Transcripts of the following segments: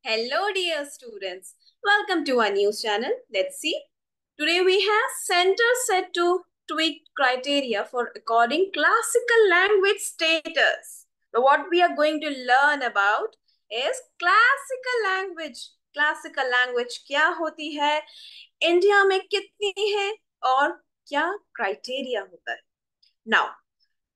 Hello, dear students. Welcome to our news channel. Let's see. Today we have center set to tweak criteria for according classical language status. So what we are going to learn about is classical language. Classical language क्या होती है, India में कितनी है और क्या criteria होता है. Now,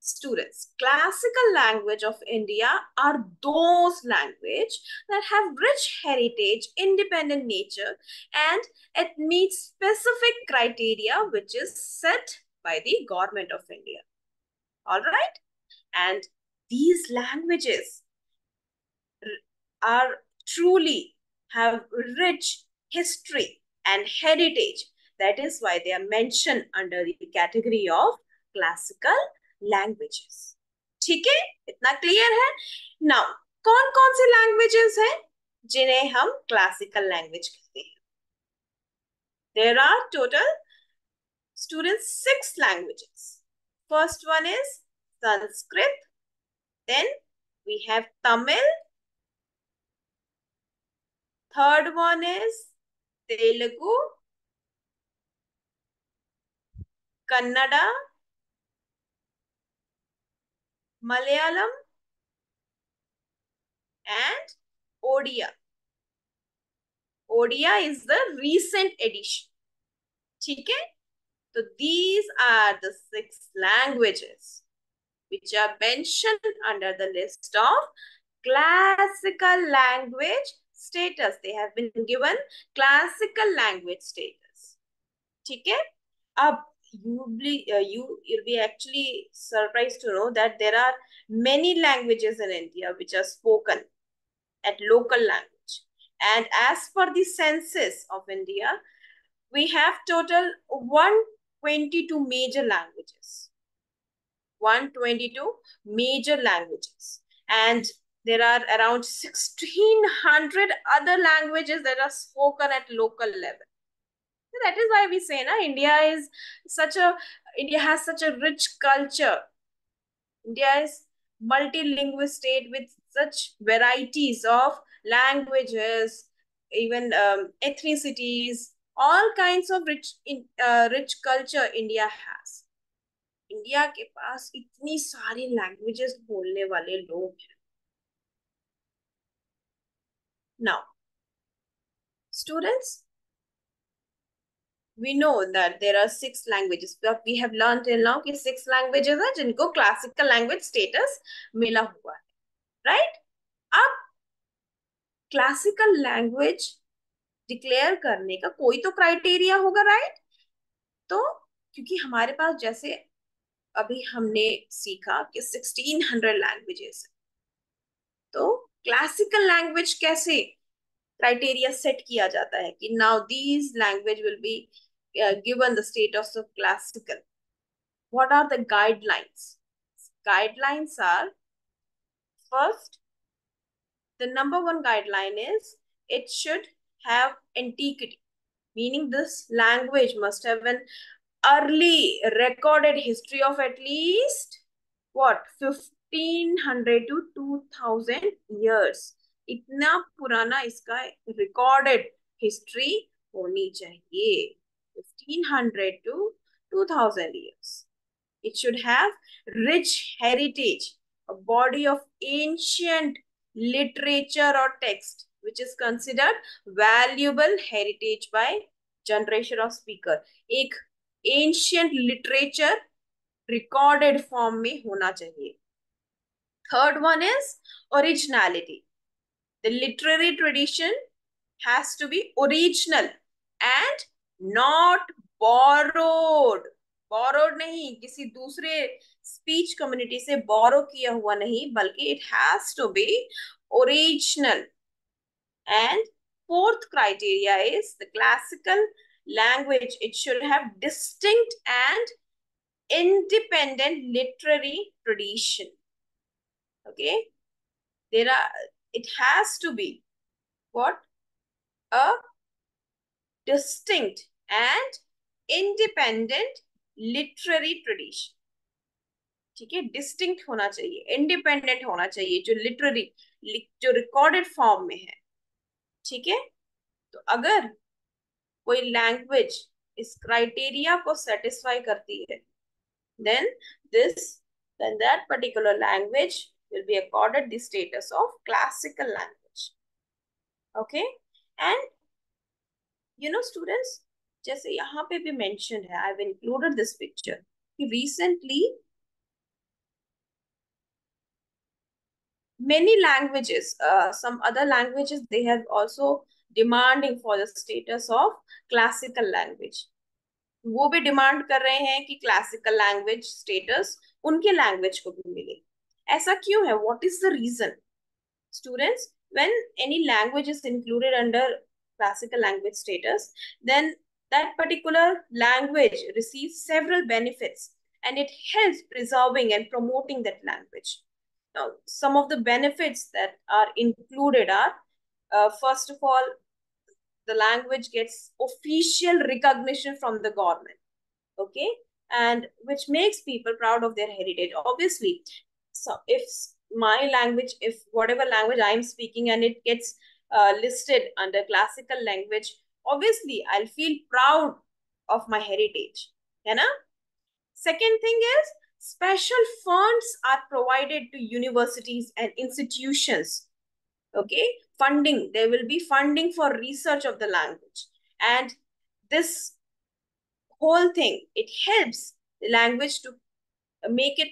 students, classical language of India are those language that have rich heritage, independent nature, and it meets specific criteria which is set by the government of India. All right? And these languages are truly have rich history and heritage. That is why they are mentioned under the category of classical languages. ठीक है, इतना clear है. Now कौन कौन से languages हैं जिन्हें हम क्लासिकल लैंग्वेज कहते हैं? There are total students 6 languages. First one is Sanskrit, then we have Tamil, third one is Telugu, Kannada, Malayalam, and Odia. Odia is the recent addition. ठीक है? So these are the 6 languages which are mentioned under the list of classical language status. They have been given classical language status. ठीक है? अब you'll be actually surprised to know that there are many languages in India which are spoken at local language. And as per the census of India, we have total 122 major languages. 122 major languages. And there are around 1600 other languages that are spoken at local level. So that is why we say na, India has such a rich culture. India is multilingual state with such varieties of languages, even ethnicities, all kinds of rich culture India has. India के पास इतनी सारी languages बोलने वाले लोग हैं. Now, students, we know that there are 6 languages. We have learned till now कि 6 languages हैं जिनको classical language status मिला हुआ है, right? अब classical language डिक्लेयर करने का कोई तो क्राइटेरिया होगा, राइट? तो क्योंकि हमारे पास जैसे अभी हमने सीखा कि 1600 लैंग्वेजेस है, तो क्लासिकल लैंग्वेज कैसे क्राइटेरिया सेट किया जाता है कि now these language will be given the status of classical. What are the guidelines? Guidelines are, first, the number one guideline is it should have antiquity, meaning this language must have an early recorded history of at least what 1500 to 2000 years. इतना पुराना इसका recorded history होनी चाहिए. 1500 to 2000 years. It should have rich heritage, a body of ancient literature or text which is considered valuable heritage by generation of speaker. एक ancient literature recorded form में होना चाहिए. Third one is originality. The literary tradition has to be original and not borrowed. Borrowed नहीं, किसी दूसरे speech community से बोरो किया हुआ नहीं, बल्कि it has to be original. And fourth criteria is the classical language. It should have distinct and independent literary tradition. Okay, it has to be what? A distinct and independent literary tradition. ठीक है, distinct होना चाहिए, independent होना चाहिए, जो literary, जो recorded form में है. ठीक है। तो अगर कोई लैंग्वेज इस क्राइटेरिया को सेटिस्फाई करती है, then this then that particular language will be accorded the status of classical language. Okay, and students, जैसे यहाँ पे भी mentioned है, I've included this picture कि recently many languages, some other languages, they have also demanding for the status of classical language. वो भी demand कर रहे हैं कि क्लासिकल लैंग्वेज स्टेटस उनके लैंग्वेज को भी मिले। ऐसा क्यों है? What is the reason? Students, when any language is included under classical language status, then that particular language receives several benefits and it helps preserving and promoting that language. Now, some of the benefits that are included are, first of all, the language gets official recognition from the government. Okay, and which makes people proud of their heritage, obviously. So if my language, if whatever language I'm speaking and it gets listed under classical language, obviously I'll feel proud of my heritage, you know. Second thing is, special funds are provided to universities and institutions. Okay, funding, there will be funding for research of the language, and this whole thing, it helps the language to make it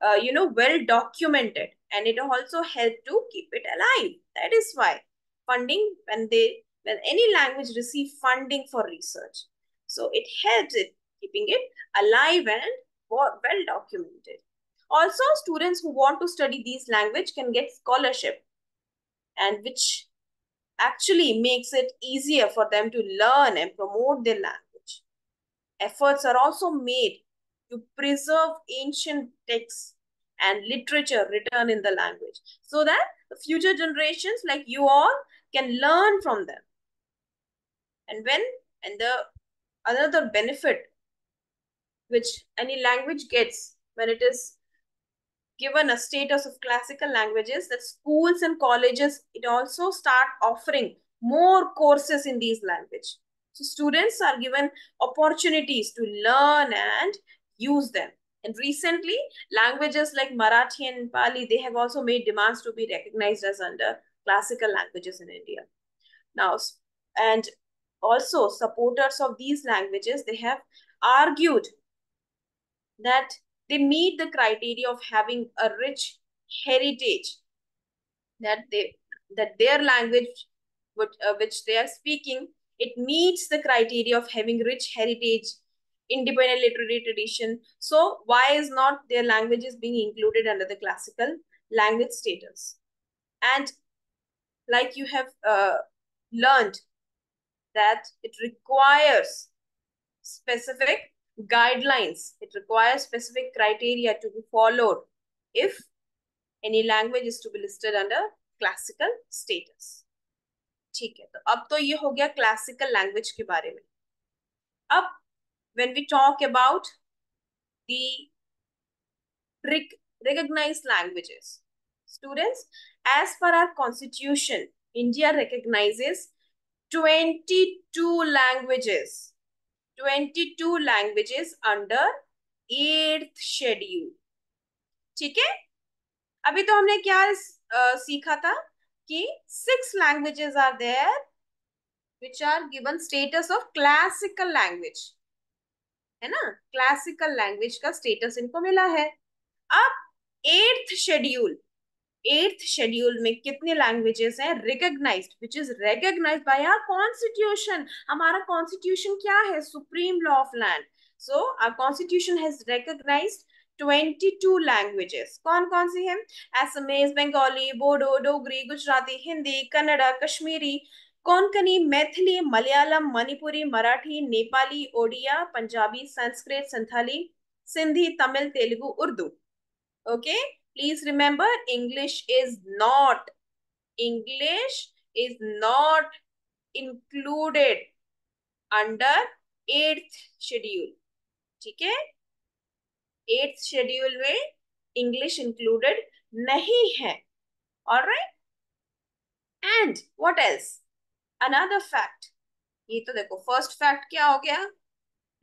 well documented, and it also help to keep it alive. That is why funding, when any language receive funding for research, so it helps it keeping it alive and well documented. Also, students who want to study these language can get scholarship, and which actually makes it easier for them to learn and promote their language. Efforts are also made to preserve ancient texts and literature written in the language so that the future generations like you all can learn from them. And the another benefit which any language gets when it is given a status of classical languages, that schools and colleges, it also start offering more courses in these language. So students are given opportunities to learn and use them. And recently, languages like Marathi and Pali, they have also made demands to be recognized as under classical languages in India. Now, and also supporters of these languages, they have argued that they meet the criteria of having a rich heritage, that their language which they are speaking, it meets the criteria of having rich heritage, independent literary tradition. So why is not their languages being included under the classical language status? And like you have learned that it requires specific guidelines, it requires specific criteria to be followed if any language is to be listed under classical status. ठीक है, तो अब तो ये हो गया classical language के बारे में। अब when we talk about the recognized languages, students, as per our constitution, India recognizes 22 languages, 22 languages under 8th schedule. ठीक है, अभी तो हमने क्या सीखा था कि 6 languages are there which are given status of classical language, है ना, क्लासिकल लैंग्वेज का स्टेटस इनको मिला है। अब 8th शेड्यूल में कितने लैंग्वेजेस हैं recognized, which is recognized by our constitution. हमारा कॉन्स्टिट्यूशन क्या है? Supreme law of land. So our constitution has recognized 22 languages. कौन कौन सी हैं? Assamese, Bengali, Bodo, Dogri, Gujarati, Hindi, Kannada, Kashmiri, Konkani, Maithili, Malayalam, Manipuri, Marathi, Nepali, Odia, Punjabi, Sanskrit, Santali, Sindhi, Tamil, Telugu, Urdu. Okay, please remember, English is not included under 8th schedule. ठीक है, 8th schedule में English included नहीं है. All right, and what else? Another fact, ये तो देखो first fact क्या हो गया,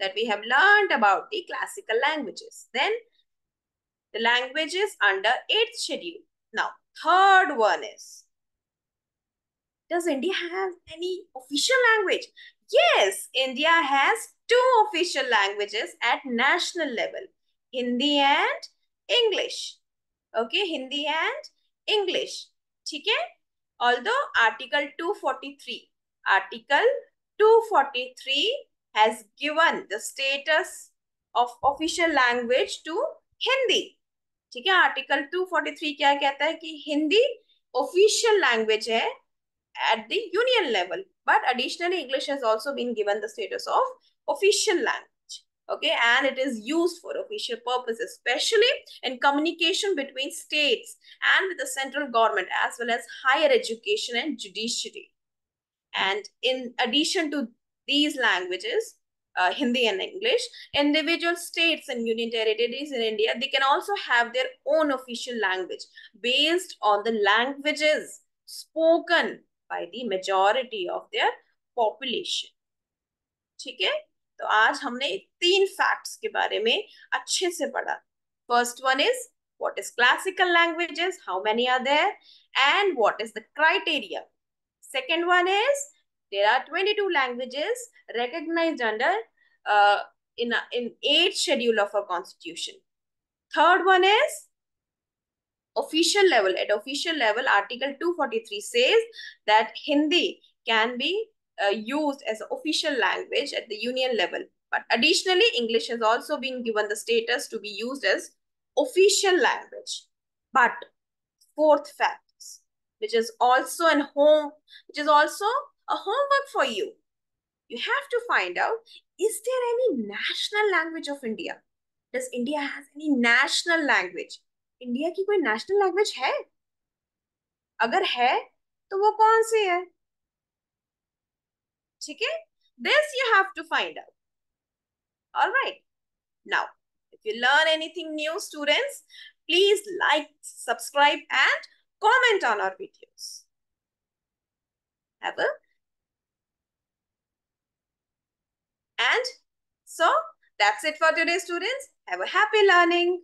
that we have learned about the classical languages. Then the languages under eighth schedule. Now, third one is, does India have any official language? Yes, India has two official languages at national level, Hindi and English. Okay, Hindi and English. ठीक है? Although Article 243 has given the status of official language to Hindi. ठीक है, article 243 क्या कहता है कि Hindi official language है at the union level, but additionally English has also been given the status of official language. Okay, and it is used for official purposes, especially in communication between states and with the central government, as well as higher education and judiciary. And in addition to these languages, Hindi and English, individual states and union territories in India, they can also have their own official language based on the languages spoken by the majority of their population. ठीक है, तो आज हमने तीन facts के बारे में अच्छे से पढ़ा. First one is, what is classical languages, how many are there, and what is the criteria. Second one is, there are 22 languages recognized under in eighth schedule of our constitution. Third one is official level. At official level, Article 243 says that Hindi can be used as an official language at the union level. But additionally, English has also been given the status to be used as official language. But fourth fact, which is also a homework for you. You have to find out, is there any national language of India? Does India has any national language? India की कोई national language है? अगर है तो वो कौन सी है? ठीक है, this you have to find out. All right, now if you learn anything new, students, please like, subscribe and comment on our videos. Have a And so that's it for today, students. Have a happy learning.